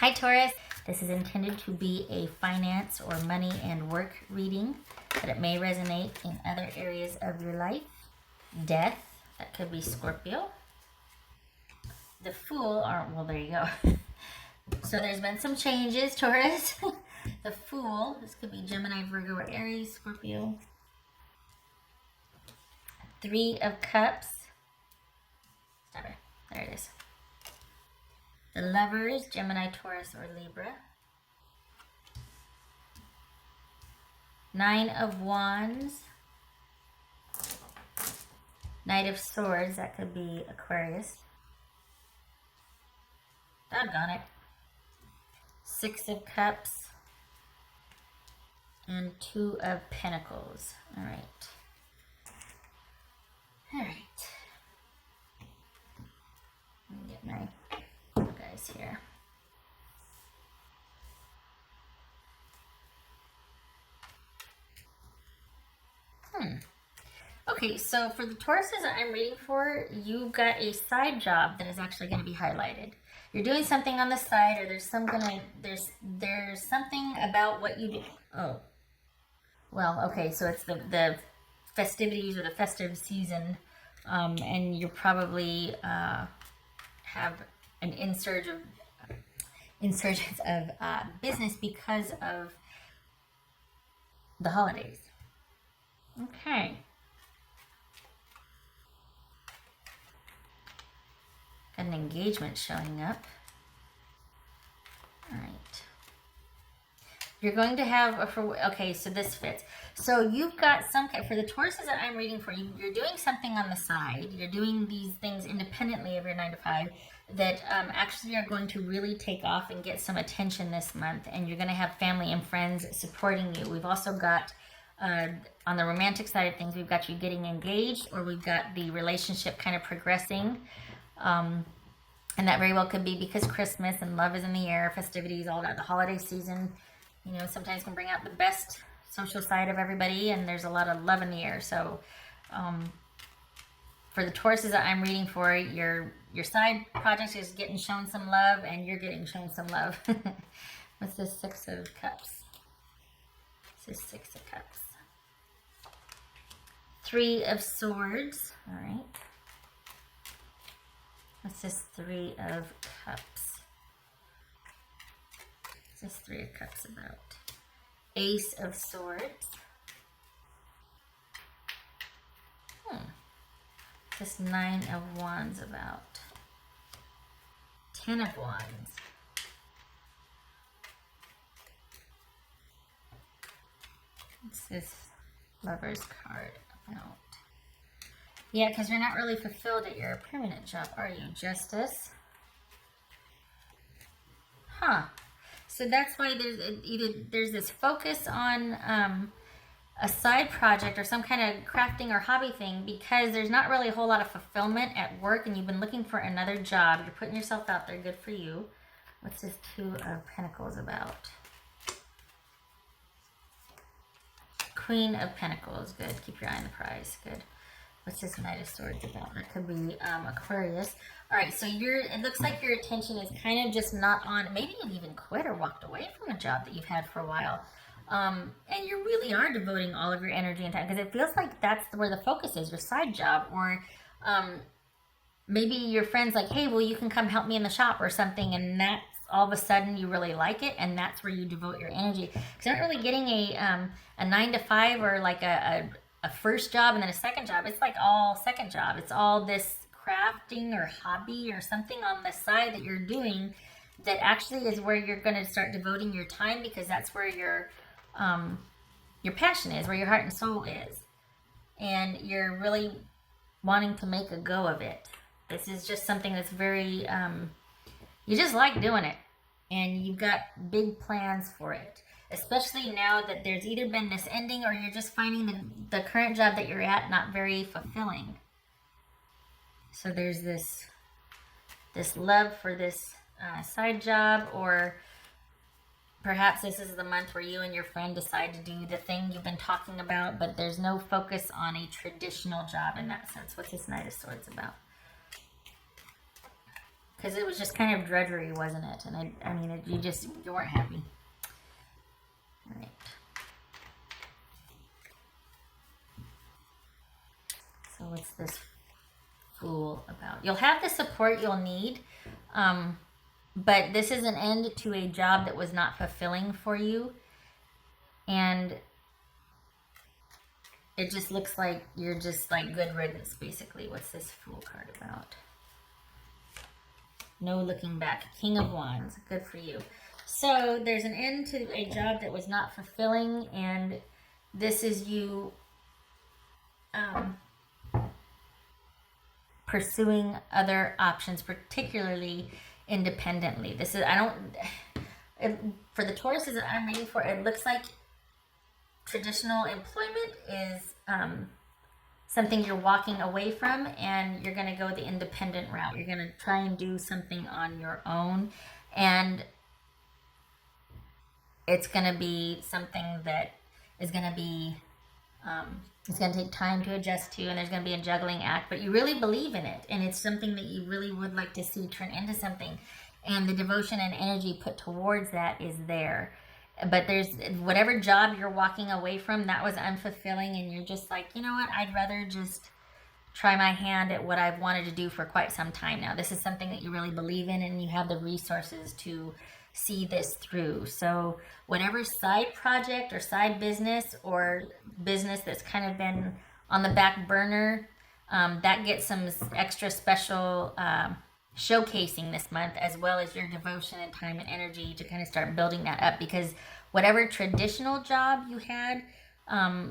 Hi Taurus, this is intended to be a finance or money and work reading, but it may resonate in other areas of your life. Death, that could be Scorpio. The Fool, or well, there you go. So there's been some changes, Taurus. The Fool, this could be Gemini, Virgo, or Aries, Scorpio. Three of Cups. Sorry, there it is. The Lovers, Gemini, Taurus, or Libra. Nine of Wands. Knight of Swords, that could be Aquarius. Doggone it. Six of Cups. And Two of Pentacles. All right. All right. Let me get my guys here. Okay, so for the Tauruses that I'm reading for, you got a side job that is actually going to be highlighted. You're doing something on the side, or there's something about what you do. Oh, well, okay, so it's the festivities or the festive season, and you probably have an insurgence of business because of the holidays. Okay. Got an engagement showing up. All right. You're going to have okay, so this fits. So you've got some, for the Tauruses that I'm reading for you, you're doing something on the side. You're doing these things independently of your 9 to 5 that actually are going to really take off and get some attention this month. And you're going to have family and friends supporting you. We've also got, on the romantic side of things, we've got you getting engaged, or we've got the relationship kind of progressing. And that very well could be because Christmas and love is in the air, festivities, all that. The holiday season, you know, sometimes can bring out the best social side of everybody, and there's a lot of love in the air. So for the Tauruses that I'm reading for, your side project is getting shown some love, and you're getting shown some love. What's this Six of Cups? This is Six of Cups. Three of Swords. All right. What's this Three of Cups? What's this Three of Cups about? Ace of Swords. This Nine of Wands about? Ten of Wands. What's this Lover's card about? Yeah, because you're not really fulfilled at your permanent job, are you? Justice. Huh. So that's why there's this focus on a side project or some kind of crafting or hobby thing, because there's not really a whole lot of fulfillment at work, and you've been looking for another job. You're putting yourself out there. Good for you. What's this Two of Pentacles about? Queen of Pentacles. Good. Keep your eye on the prize. Good. What's this Knight of Swords about? That could be Aquarius. All right, so it looks like your attention is kind of just not on, maybe you've even quit or walked away from a job that you've had for a while. And you really are devoting all of your energy and time, because it feels like that's where the focus is, your side job. Or maybe your friend's like, hey, well, you can come help me in the shop or something, and that's all of a sudden you really like it, and that's where you devote your energy. Because you're not really getting a 9 to 5 or like a first job and then a second job. It's like all second job. It's all this crafting or hobby or something on the side that you're doing that actually is where you're going to start devoting your time, because that's where your passion is, where your heart and soul is, and you're really wanting to make a go of it. This is just something that's very you just like doing it, and you've got big plans for it. Especially now that there's either been this ending, or you're just finding the current job that you're at not very fulfilling. So there's this love for this side job, or perhaps this is the month where you and your friend decide to do the thing you've been talking about, but there's no focus on a traditional job in that sense. What's this Knight of Swords about? because it was just kind of drudgery, wasn't it? And I mean, you weren't happy. All right. So what's this Fool about? You'll have the support you'll need, but this is an end to a job that was not fulfilling for you, and it just looks like you're just like good riddance, basically. What's this Fool card about? No looking back. King of Wands. Good for you. So there's an end to a job that was not fulfilling, and this is you pursuing other options, particularly independently. This is, for the Tauruses that I'm reading for, it looks like traditional employment is something you're walking away from, and you're going to go the independent route. You're going to try and do something on your own, and it's going to be something that is going to be it's going to take time to adjust to, and there's going to be a juggling act, but you really believe in it, and it's something that you really would like to see turn into something, and the devotion and energy put towards that is there. But there's whatever job you're walking away from that was unfulfilling, and you're just like, you know what, I'd rather just try my hand at what I've wanted to do for quite some time now. This is something that you really believe in, and you have the resources to see this through. So whatever side project or side business or business that's kind of been on the back burner, that gets some extra special showcasing this month, as well as your devotion and time and energy to kind of start building that up, because whatever traditional job you had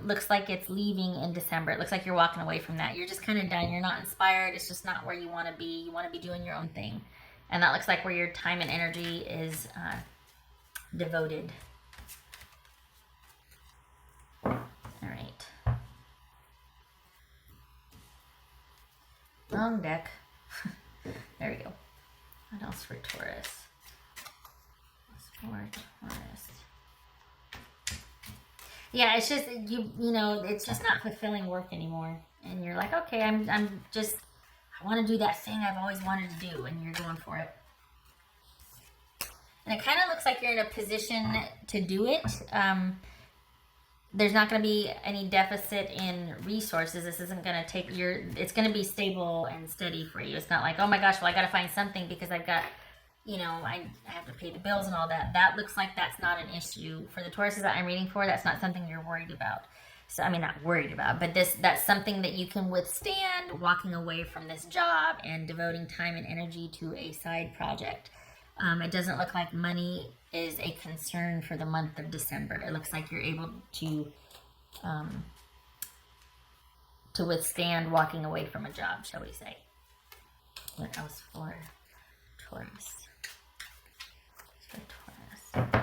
looks like it's leaving in December. It looks like you're walking away from that. You're just kind of done. You're not inspired. It's just not where you want to be. You want to be doing your own thing. And that looks like where your time and energy is devoted. All right. Long deck. There we go. What else for Taurus? What's for Taurus? Yeah, it's just, you know, it's just not fulfilling work anymore. And you're like, okay, I want to do that thing I've always wanted to do, and you're going for it. And it kind of looks like you're in a position to do it. There's not going to be any deficit in resources. This isn't going to take it's going to be stable and steady for you. It's not like, oh my gosh, well, I got to find something because I've got, you know, I have to pay the bills and all that. That looks like that's not an issue. For the Tauruses that I'm reading for, that's not something you're worried about. So, I mean, not worried about, but that's something that you can withstand, walking away from this job and devoting time and energy to a side project. It doesn't look like money is a concern for the month of December. It looks like you're able to withstand walking away from a job, shall we say. What else for Taurus? For Taurus.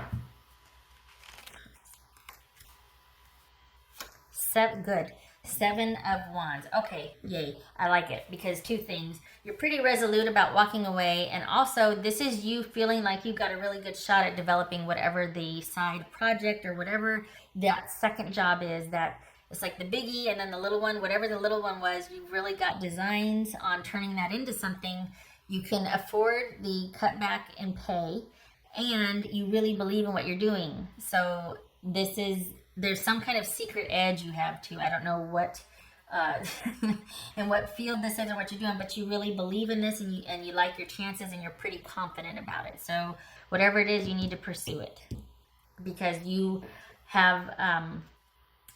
Good. 7 of Wands. Okay, yay. I like it, because two things. You're pretty resolute about walking away, and also this is you feeling like you've got a really good shot at developing whatever the side project or whatever that second job is. That it's like the biggie and then the little one, whatever the little one was, you've really got designs on turning that into something. You can afford the cutback in pay, and you really believe in what you're doing. So there's some kind of secret edge you have too. I don't know what and what field this is or what you're doing, but you really believe in this, and you like your chances, and you're pretty confident about it. So whatever it is, you need to pursue it, because you have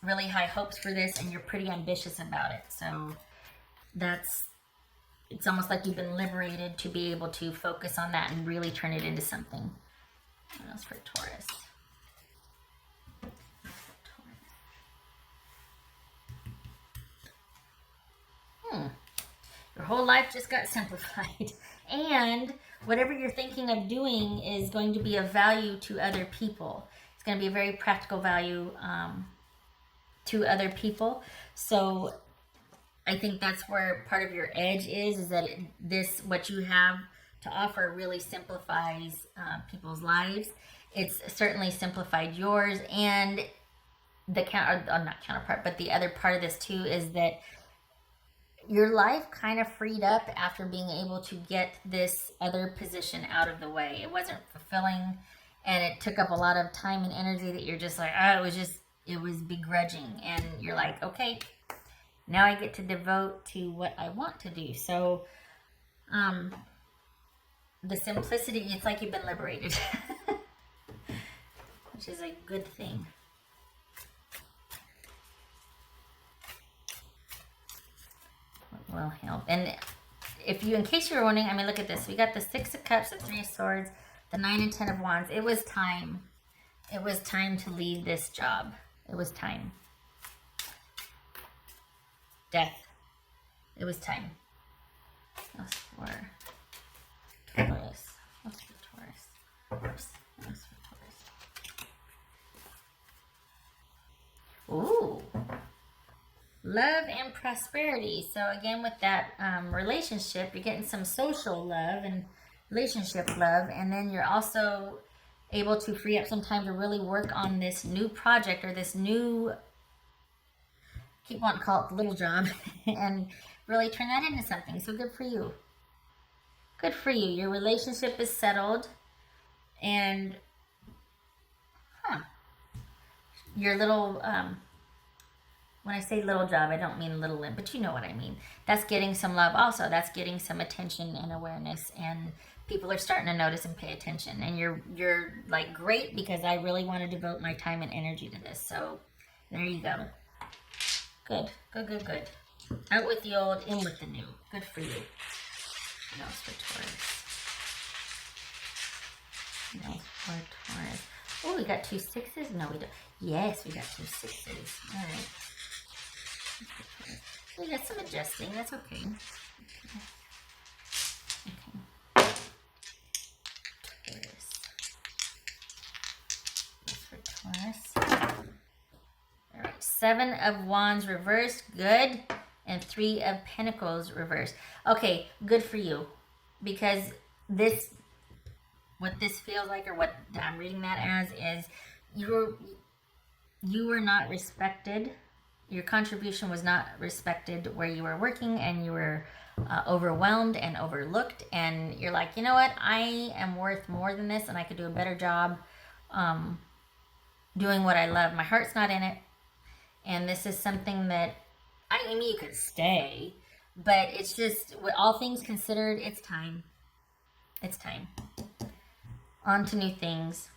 really high hopes for this, and you're pretty ambitious about it. So it's almost like you've been liberated to be able to focus on that and really turn it into something. What else for Taurus? Your whole life just got simplified. And whatever you're thinking of doing is going to be of value to other people. It's going to be a very practical value to other people. So I think that's where part of your edge is that what you have to offer really simplifies people's lives. It's certainly simplified yours. And not counterpart, but the other part of this too is that your life kind of freed up after being able to get this other position out of the way. It wasn't fulfilling, and it took up a lot of time and energy that you're just like, oh, it was begrudging. And you're like, okay, now I get to devote to what I want to do. So, the simplicity, it's like you've been liberated, which is a good thing. Will help. And if you, in case you were wondering, I mean, look at this. We got the 6 of Cups, the 3 of Swords, the 9 and 10 of Wands. It was time. It was time to leave this job. It was time. Death. It was time. That's for Taurus. What's for Taurus? Taurus. What's for Taurus? Ooh. Love and prosperity. So again, with that relationship, you're getting some social love and relationship love, and then you're also able to free up some time to really work on this new project or this new, keep wanting to call it the little job, and really turn that into something. So good for you. Good for you. Your relationship is settled, and your little when I say little job, I don't mean little, but you know what I mean. That's getting some love also. That's getting some attention and awareness, and people are starting to notice and pay attention. And you're like, great, because I really want to devote my time and energy to this. So there you go. Good, good, good, good. Out with the old, in with the new. Good for you. What else for Taurus? What else for Taurus? Oh, we got 2 6s? No, we don't. Yes, we got 2 6s. All right. We got some adjusting. That's okay. Okay. Taurus. That's for Taurus. All right. 7 of Wands reversed. Good. And 3 of Pentacles reversed. Okay. Good for you. Because this, what this feels like, or what I'm reading that as, is you were not respected. Your contribution was not respected where you were working, and you were overwhelmed and overlooked, and you're like, you know what, I am worth more than this, and I could do a better job doing what I love. My heart's not in it, and this is something that, I mean, you could stay, but it's just, with all things considered, it's time. It's time. On to new things.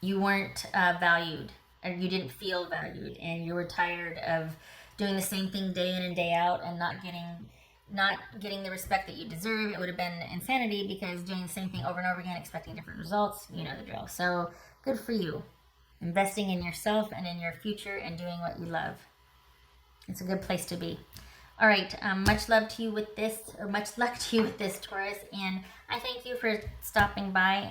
You weren't valued. Or you didn't feel valued, and you were tired of doing the same thing day in and day out, and not getting the respect that you deserve. It would have been insanity, because doing the same thing over and over again, expecting different results, you know the drill. So good for you. Investing in yourself and in your future, and doing what you love. It's a good place to be. All right, much love to you with this, or much luck to you with this, Taurus, and I thank you for stopping by